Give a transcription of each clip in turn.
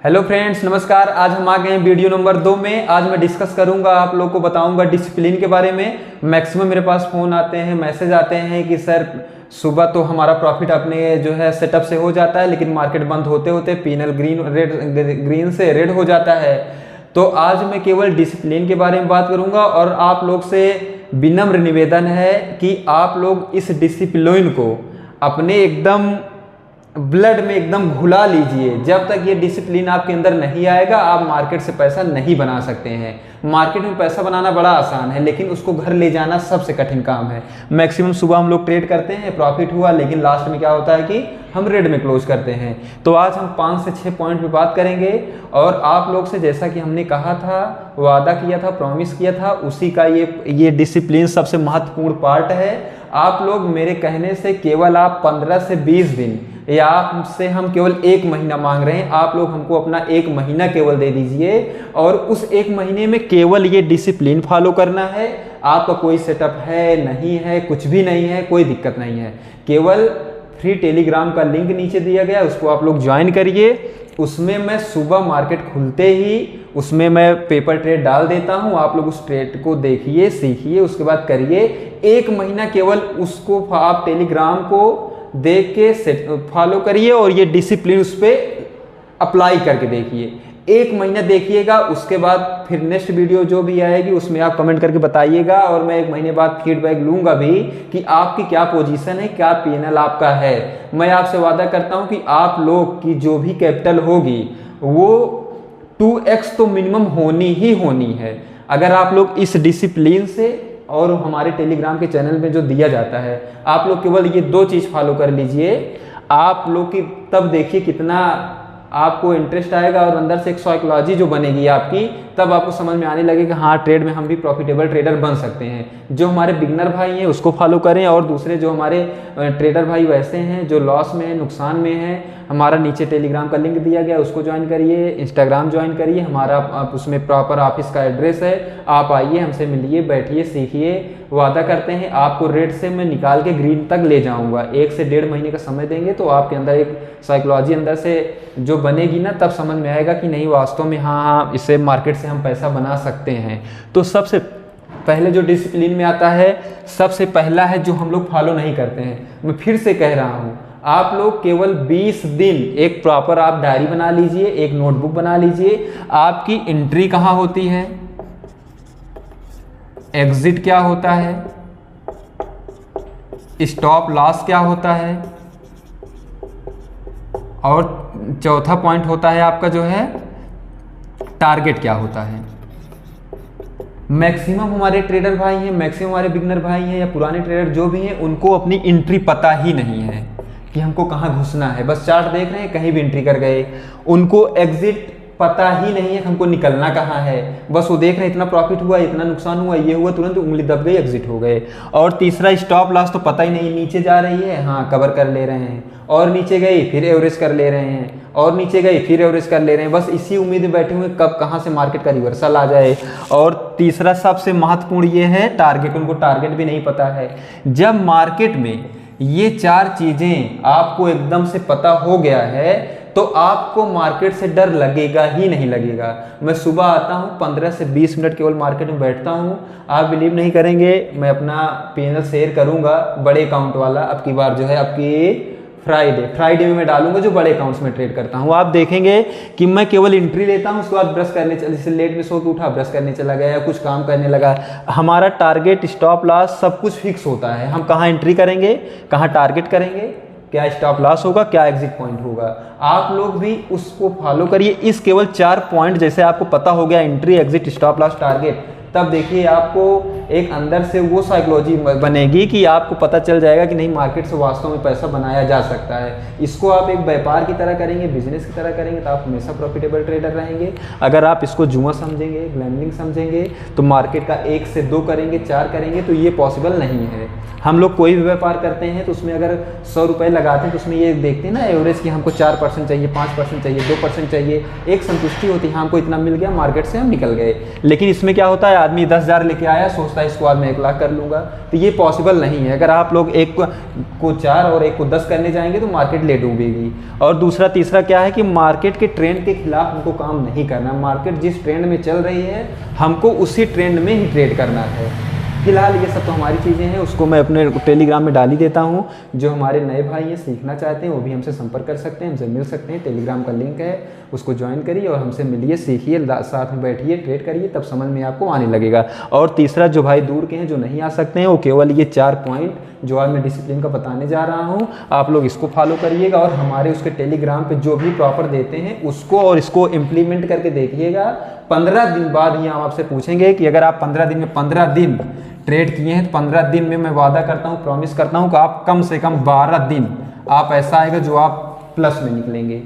Hello friends, नमस्कार। आज हम आ गए हैं वीडियो नंबर 2 में। आज मैं डिस्कस करूंगा, आप लोग को बताऊंगा डिसिप्लिन के बारे में। मैक्सिमम मेरे पास फ़ोन आते हैं, मैसेज आते हैं कि सर सुबह तो हमारा प्रॉफिट अपने जो है सेटअप से हो जाता है, लेकिन मार्केट बंद होते होते पीनल ग्रीन से रेड हो जाता है। तो आज मैं केवल डिसिप्लिन के बारे में बात करूंगा और आप लोग से विनम्र निवेदन है कि आप लोग इस डिसिप्लिन को अपने एकदम ब्लड में एकदम घुला लीजिए। जब तक ये डिसिप्लिन आपके अंदर नहीं आएगा, आप मार्केट से पैसा नहीं बना सकते हैं। मार्केट में पैसा बनाना बड़ा आसान है, लेकिन उसको घर ले जाना सबसे कठिन काम है। मैक्सिमम सुबह हम लोग ट्रेड करते हैं, प्रॉफिट हुआ, लेकिन लास्ट में क्या होता है कि हम रेड में क्लोज करते हैं। तो आज हम 5 से 6 पॉइंट पे बात करेंगे और आप लोग से जैसा कि हमने कहा था, वादा किया था, प्रॉमिस किया था, उसी का ये डिसिप्लिन सबसे महत्वपूर्ण पार्ट है। आप लोग मेरे कहने से केवल आप 15 से 20 दिन या आपसे हम केवल 1 महीना मांग रहे हैं, आप लोग हमको अपना 1 महीना केवल दे दीजिए और उस 1 महीने में केवल ये डिसिप्लिन फॉलो करना है। आपका कोई सेटअप है नहीं है, कुछ भी नहीं है, कोई दिक्कत नहीं है। केवल फ्री टेलीग्राम का लिंक नीचे दिया गया, उसको आप लोग ज्वाइन करिए। उसमें मैं सुबह मार्केट खुलते ही उसमें मैं पेपर ट्रेड डाल देता हूं। आप लोग उस ट्रेड को देखिए, सीखिए, उसके बाद करिए। 1 महीना केवल उसको आप टेलीग्राम को देख के फॉलो करिए और ये डिसिप्लिन उस पर अप्लाई करके देखिए। 1 महीना देखिएगा, उसके बाद फिर नेक्स्ट वीडियो जो भी आएगी उसमें आप कमेंट करके बताइएगा और मैं 1 महीने बाद फीडबैक लूंगा भी कि आपकी क्या पोजीशन है, क्या पीएनएल आपका है। मैं आपसे वादा करता हूं कि आप लोग की जो भी कैपिटल होगी वो 2x तो मिनिमम होनी ही होनी है। अगर आप लोग इस डिसिप्लिन से और हमारे टेलीग्राम के चैनल में जो दिया जाता है, आप लोग केवल ये 2 चीज़ फॉलो कर लीजिए, आप लोग की तब देखिए कितना आपको इंटरेस्ट आएगा और अंदर से एक साइकोलॉजी जो बनेगी आपकी, तब आपको समझ में आने लगेगा हाँ ट्रेड में हम भी प्रॉफिटेबल ट्रेडर बन सकते हैं। जो हमारे बिगनर भाई हैं उसको फॉलो करें और दूसरे जो हमारे ट्रेडर भाई वैसे हैं जो लॉस में हैं, नुकसान में हैं, हमारा नीचे टेलीग्राम का लिंक दिया गया, उसको ज्वाइन करिए। इंस्टाग्राम ज्वाइन करिए, हमारा उसमें प्रॉपर ऑफिस का एड्रेस है। आप आइए, हमसे मिलिए, बैठिए, सीखिए। वादा करते हैं आपको रेड से मैं निकाल के ग्रीन तक ले जाऊंगा। 1 से 1.5 महीने का समय देंगे तो आपके अंदर एक साइकोलॉजी अंदर से जो बनेगी ना, तब समझ में आएगा कि नहीं वास्तव में हाँ इससे मार्केट से हम पैसा बना सकते हैं। तो सबसे पहले जो डिसिप्लिन में आता है, सबसे पहला है जो हम लोग फॉलो नहीं करते हैं। मैं फिर से कह रहा हूँ, आप लोग केवल 20 दिन एक प्रॉपर आप डायरी बना लीजिए, एक नोटबुक बना लीजिए। आपकी एंट्री कहाँ होती है, एग्जिट क्या होता है, स्टॉप लॉस क्या होता है, और चौथा पॉइंट होता है आपका जो है टारगेट क्या होता है। मैक्सिमम हमारे ट्रेडर भाई हैं, मैक्सिमम हमारे बिगनर भाई हैं या पुराने ट्रेडर जो भी हैं, उनको अपनी एंट्री पता ही नहीं है कि हमको कहाँ घुसना है। बस चार्ट देख रहे हैं, कहीं भी एंट्री कर गए। उनको एग्जिट पता ही नहीं है कि हमको निकलना कहाँ है। बस वो देख रहे हैं इतना प्रॉफिट हुआ, इतना नुकसान हुआ, ये हुआ, तुरंत उंगली दब गई, एग्जिट हो गए। और तीसरा स्टॉप लॉस तो पता ही नहीं, नीचे जा रही है, हाँ कवर कर ले रहे हैं, और नीचे गई फिर एवरेज कर ले रहे हैं, और नीचे गई फिर एवरेज कर ले रहे हैं। बस इसी उम्मीद में बैठे हुए कब कहाँ से मार्केट का रिवर्सल आ जाए। और तीसरा सबसे महत्वपूर्ण ये है टारगेट। उनको टारगेट भी नहीं पता है। जब मार्केट में ये 4 चीजें आपको एकदम से पता हो गया है तो आपको मार्केट से डर लगेगा ही नहीं लगेगा। मैं सुबह आता हूँ, 15 से 20 मिनट केवल मार्केट में बैठता हूँ। आप बिलीव नहीं करेंगे, मैं अपना पीएनएल शेयर करूँगा बड़े अकाउंट वाला। अब की बार जो है आपकी फ्राइडे में मैं डालूंगा जो बड़े अकाउंट्स में ट्रेड करता हूँ। आप देखेंगे कि मैं केवल एंट्री लेता हूँ, उसके बाद ब्रश करने जैसे लेट में सो के उठा, ब्रश करने चला गया या कुछ काम करने लगा। हमारा टारगेट, स्टॉप लॉस सब कुछ फिक्स होता है। हम कहाँ एंट्री करेंगे, कहाँ टारगेट करेंगे, क्या स्टॉप लॉस होगा, क्या एग्जिट पॉइंट होगा। आप लोग भी उसको फॉलो करिए। इस केवल 4 पॉइंट जैसे आपको पता हो गया, entry, exit, stop loss, target, तब देखिए आपको एक अंदर से वो साइकोलॉजी बनेगी कि आपको पता चल जाएगा कि नहीं मार्केट से वास्तव में पैसा बनाया जा सकता है। इसको आप एक व्यापार की तरह करेंगे, बिजनेस की तरह करेंगे तो आप हमेशा प्रॉफिटेबल ट्रेडर रहेंगे। अगर आप इसको जुआ समझेंगे, ग्लैम्बिंग समझेंगे तो मार्केट का 1 से 2 करेंगे, 4 करेंगे तो ये पॉसिबल नहीं है। हम लोग कोई भी व्यापार करते हैं तो उसमें अगर 100 रुपये लगाते हैं तो उसमें ये देखते हैं ना एवरेज कि हमको 4% चाहिए, 5% चाहिए, 2% चाहिए, एक संतुष्टि होती है, हमको इतना मिल गया, मार्केट से हम निकल गए। लेकिन इसमें क्या होता है, आदमी 10,000 लेके आया, सोचता है इसको आज मैं 1 लाख कर लूँगा, तो ये पॉसिबल नहीं है। अगर आप लोग एक को 4 और एक को 10 करने जाएंगे तो मार्केट ले डूबेगी। और दूसरा तीसरा क्या है कि मार्केट के ट्रेंड के खिलाफ हमको काम नहीं करना। मार्केट जिस ट्रेंड में चल रही है हमको उसी ट्रेंड में ही ट्रेड करना है। फिलहाल ये सब तो हमारी चीज़ें हैं, उसको मैं अपने टेलीग्राम में डाल ही देता हूँ। जो हमारे नए भाई हैं सीखना चाहते हैं वो भी हमसे संपर्क कर सकते हैं, हमसे मिल सकते हैं। टेलीग्राम का लिंक है, उसको ज्वाइन करिए और हमसे मिलिए, सीखिए, साथ में बैठिए, ट्रेड करिए, तब समझ में आपको आने लगेगा। और तीसरा, जो भाई दूर के हैं जो नहीं आ सकते हैं, वो केवल ये 4 पॉइंट जो आज मैं डिसिप्लिन का बताने जा रहा हूँ, आप लोग इसको फॉलो करिएगा और हमारे उसके टेलीग्राम पे जो भी प्रॉपर देते हैं उसको और इसको इम्प्लीमेंट करके देखिएगा। 15 दिन बाद ही हम आपसे पूछेंगे कि अगर आप 15 दिन में 15 दिन ट्रेड किए हैं तो 15 दिन में मैं वादा करता हूँ, प्रॉमिस करता हूँ कि आप कम से कम 12 दिन आप ऐसा आएगा जो आप प्लस में निकलेंगे।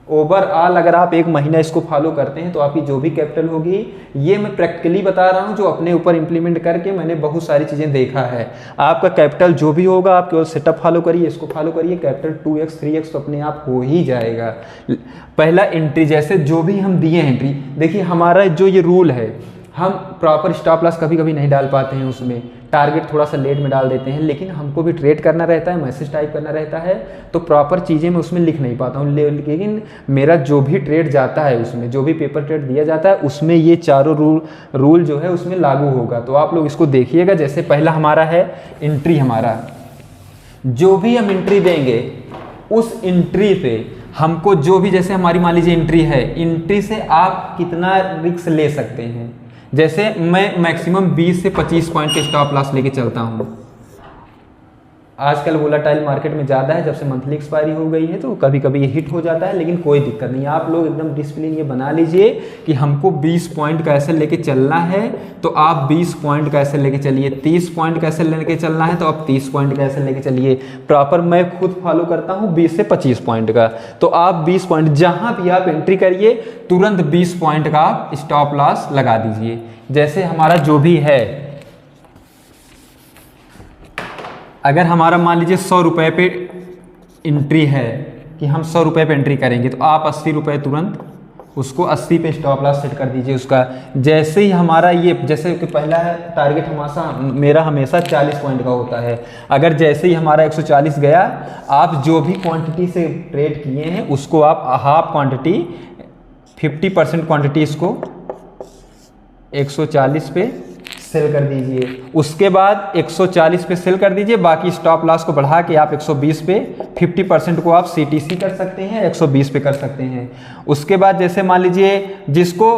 ओवरऑल अगर आप 1 महीना इसको फॉलो करते हैं तो आपकी जो भी कैपिटल होगी, ये मैं प्रैक्टिकली बता रहा हूँ जो अपने ऊपर इंप्लीमेंट करके मैंने बहुत सारी चीज़ें देखा है। आपका कैपिटल जो भी होगा आप केवल सेटअप फॉलो करिए, इसको फॉलो करिए, कैपिटल 2x 3x तो अपने आप हो ही जाएगा। पहला एंट्री, जैसे जो भी हम दिए एंट्री, देखिए हमारा जो ये रूल है, हम प्रॉपर स्टॉप लॉस कभी कभी नहीं डाल पाते हैं, उसमें टारगेट थोड़ा सा लेट में डाल देते हैं, लेकिन हमको भी ट्रेड करना रहता है, मैसेज टाइप करना रहता है, तो प्रॉपर चीज़ें मैं उसमें लिख नहीं पाता हूँ। लेकिन मेरा जो भी ट्रेड जाता है, उसमें जो भी पेपर ट्रेड दिया जाता है उसमें ये चारों रूल जो है उसमें लागू होगा। तो आप लोग इसको देखिएगा। जैसे पहला हमारा है एंट्री, हमारा जो भी हम एंट्री देंगे उस एंट्री पे हमको जो भी, जैसे हमारी मान लीजिए एंट्री है, एंट्री से आप कितना रिस्क ले सकते हैं। जैसे मैं मैक्सिमम 20 से 25 पॉइंट के स्टॉप लॉस लेके चलता हूँ। आजकल वोलेटाइल मार्केट में ज़्यादा है, जब से मंथली एक्सपायरी हो गई है तो कभी कभी ये हिट हो जाता है, लेकिन कोई दिक्कत नहीं। आप लोग एकदम डिसिप्लिन ये बना लीजिए कि हमको 20 पॉइंट कैसे लेके चलना है, तो आप 20 पॉइंट कैसे लेके चलिए। 30 पॉइंट कैसे लेके चलना है तो आप 30 पॉइंट कैसे लेके चलिए। प्रॉपर मैं खुद फॉलो करता हूँ 20 से 25 पॉइंट का, तो आप 20 पॉइंट जहाँ भी आप एंट्री करिए तुरंत 20 पॉइंट का आप स्टॉप लॉस लगा दीजिए। जैसे हमारा जो भी है, अगर हमारा मान लीजिए 100 रुपये पे एंट्री है कि हम 100 रुपये पे एंट्री करेंगे, तो आप 80 रुपये तुरंत उसको 80 पे स्टॉप लॉस सेट कर दीजिए उसका। जैसे ही हमारा ये, जैसे कि पहला है टारगेट मेरा हमेशा 40 पॉइंट का होता है, अगर जैसे ही हमारा 140 गया, आप जो भी क्वांटिटी से ट्रेड किए हैं उसको आप हाफ क्वांटिटी 50% क्वांटिटी इसको 140 पे सेल कर दीजिए। उसके बाद 140 पे सेल कर दीजिए, बाकी स्टॉप लॉस को बढ़ा के आप 120 पे 50% को आप सीटीसी कर सकते हैं, 120 पे कर सकते हैं। उसके बाद जैसे मान लीजिए जिसको,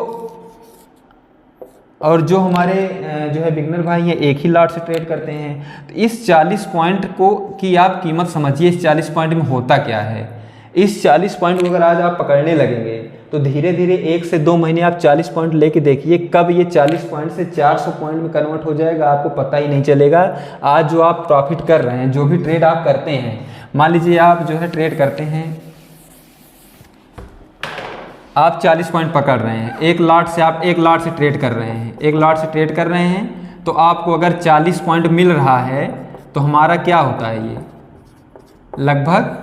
और जो हमारे जो है बिगनर भाई हैं एक ही लॉट से ट्रेड करते हैं, तो इस 40 पॉइंट को की आप कीमत समझिए। इस 40 पॉइंट में होता क्या है, इस 40 पॉइंट को अगर आज आप पकड़ने लगेंगे तो धीरे धीरे 1 से 2 महीने आप 40 पॉइंट लेके देखिए, कब ये 40 पॉइंट से 400 पॉइंट में कन्वर्ट हो जाएगा आपको पता ही नहीं चलेगा। आज जो आप प्रॉफिट कर रहे हैं, जो भी ट्रेड आप करते हैं, मान लीजिए आप जो है ट्रेड करते हैं, आप 40 पॉइंट पकड़ रहे हैं, एक लॉट से आप एक लॉट से ट्रेड कर रहे हैं, एक लॉट से ट्रेड कर रहे हैं, तो आपको अगर 40 पॉइंट मिल रहा है तो हमारा क्या होता है, ये लगभग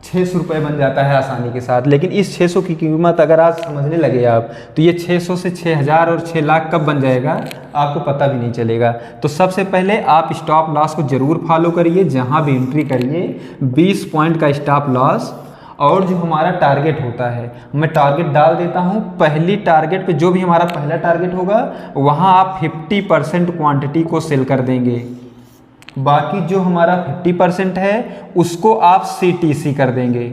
600 रुपये बन जाता है आसानी के साथ। लेकिन इस 600 की कीमत अगर आज समझने लगे आप, तो ये 600 से 6000 और 6 लाख कब बन जाएगा आपको पता भी नहीं चलेगा। तो सबसे पहले आप स्टॉप लॉस को जरूर फॉलो करिए, जहां भी एंट्री करिए 20 पॉइंट का स्टॉप लॉस। और जो हमारा टारगेट होता है, मैं टारगेट डाल देता हूं, पहली टारगेट पे जो भी हमारा पहला टारगेट होगा वहां आप 50% क्वांटिटी को सेल कर देंगे, बाकी जो हमारा 50% है उसको आप सीटीसी कर देंगे,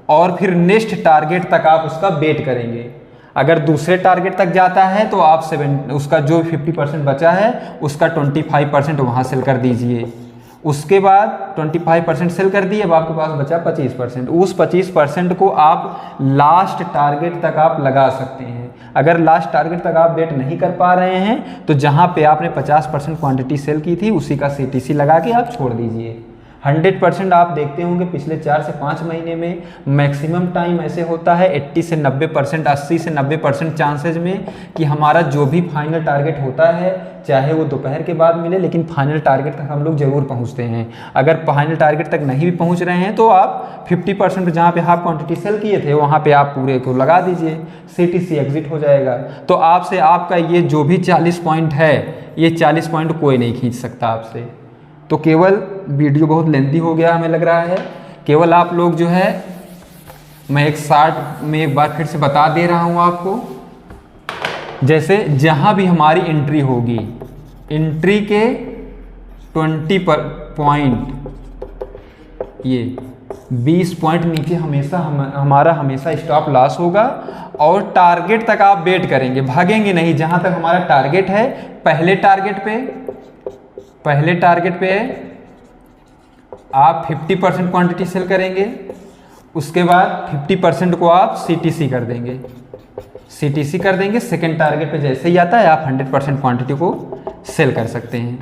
और फिर नेक्स्ट टारगेट तक आप उसका वेट करेंगे। अगर दूसरे टारगेट तक जाता है तो आप उसका जो 50% बचा है उसका 25% वहाँ सेल कर दीजिए। उसके बाद 25% सेल कर दिए, अब आपके पास बचा 25%। उस 25% को आप लास्ट टारगेट तक आप लगा सकते हैं। अगर लास्ट टारगेट तक आप वेट नहीं कर पा रहे हैं तो जहां पे आपने 50% क्वांटिटी सेल की थी उसी का सीटीसी लगा के आप छोड़ दीजिए। 100% आप देखते होंगे पिछले 4 से 5 महीने में मैक्सिमम टाइम ऐसे होता है 80 से 90%, 80 से 90% चांसेज में कि हमारा जो भी फाइनल टारगेट होता है चाहे वो दोपहर के बाद मिले, लेकिन फाइनल टारगेट तक हम लोग जरूर पहुंचते हैं। अगर फाइनल टारगेट तक नहीं भी पहुंच रहे हैं तो आप 50% जहां पे हाफ क्वांटिटी सेल किए थे वहां पे आप पूरे को लगा दीजिए, CTC एग्जिट हो जाएगा। तो आपसे आपका ये जो भी 40 पॉइंट है, ये 40 पॉइंट कोई नहीं खींच सकता आपसे। तो केवल वीडियो बहुत लेंथी हो गया हमें लग रहा है, केवल आप लोग जो है मैं एक शार्ट में एक बार फिर से बता दे रहा हूं आपको। जैसे जहां भी हमारी एंट्री होगी, एंट्री के 20 पॉइंट, ये 20 पॉइंट नीचे हमेशा हमारा हमेशा स्टॉप लॉस होगा और टारगेट तक आप वेट करेंगे, भागेंगे नहीं। जहां तक हमारा टारगेट है, पहले टारगेट पे आप 50% क्वांटिटी सेल करेंगे, उसके बाद 50% को आप CTC कर देंगे, सेकेंड टारगेट पे जैसे ही आता है आप 100% क्वांटिटी को सेल कर सकते हैं।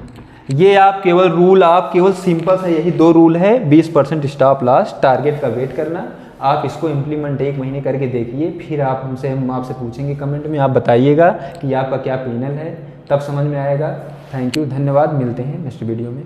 ये आप केवल सिंपल सा यही 2 रूल है, 20% स्टॉप लॉस, टारगेट का वेट करना। आप इसको इम्प्लीमेंट 1 महीने करके देखिए, फिर हम आपसे पूछेंगे कमेंट में, आप बताइएगा कि आपका क्या पैनल है, तब समझ में आएगा। थैंक यू, धन्यवाद, मिलते हैं नेक्स्ट वीडियो में।